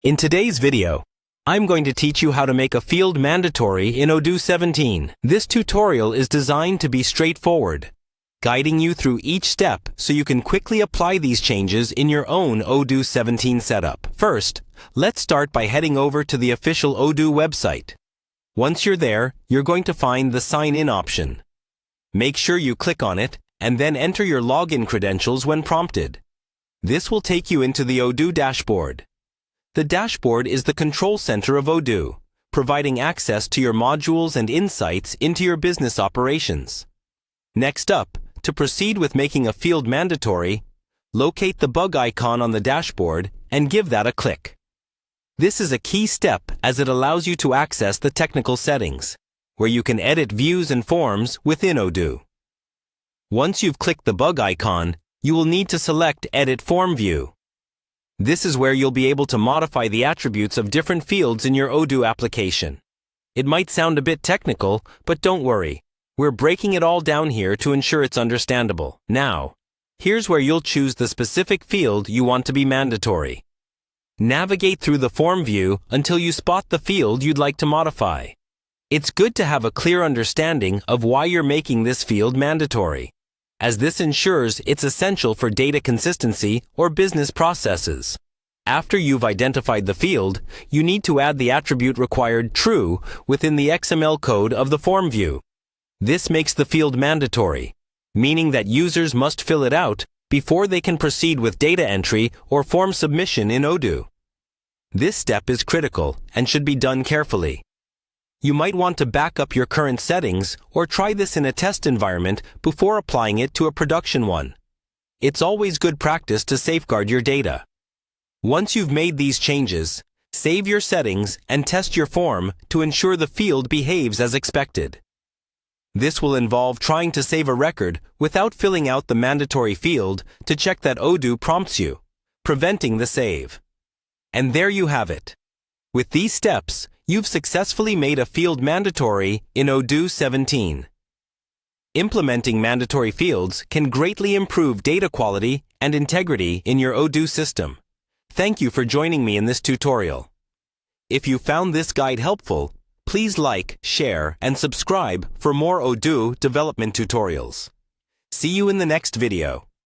In today's video, I'm going to teach you how to make a field mandatory in Odoo 17. This tutorial is designed to be straightforward, guiding you through each step so you can quickly apply these changes in your own Odoo 17 setup. First, let's start by heading over to the official Odoo website. Once you're there, you're going to find the Sign In option. Make sure you click on it and then enter your login credentials when prompted. This will take you into the Odoo dashboard. The dashboard is the control center of Odoo, providing access to your modules and insights into your business operations. Next up, to proceed with making a field mandatory, locate the bug icon on the dashboard and give that a click. This is a key step as it allows you to access the technical settings, where you can edit views and forms within Odoo. Once you've clicked the bug icon, you will need to select Edit Form View. This is where you'll be able to modify the attributes of different fields in your Odoo application. It might sound a bit technical, but don't worry. We're breaking it all down here to ensure it's understandable. Now, here's where you'll choose the specific field you want to be mandatory. Navigate through the form view until you spot the field you'd like to modify. It's good to have a clear understanding of why you're making this field mandatory, as this ensures it's essential for data consistency or business processes. After you've identified the field, you need to add the attribute required true within the XML code of the form view. This makes the field mandatory, meaning that users must fill it out before they can proceed with data entry or form submission in Odoo. This step is critical and should be done carefully. You might want to back up your current settings or try this in a test environment before applying it to a production one. It's always good practice to safeguard your data. Once you've made these changes, save your settings and test your form to ensure the field behaves as expected. This will involve trying to save a record without filling out the mandatory field to check that Odoo prompts you, preventing the save. And there you have it. With these steps, you've successfully made a field mandatory in Odoo 17. Implementing mandatory fields can greatly improve data quality and integrity in your Odoo system. Thank you for joining me in this tutorial. If you found this guide helpful, please like, share, and subscribe for more Odoo development tutorials. See you in the next video.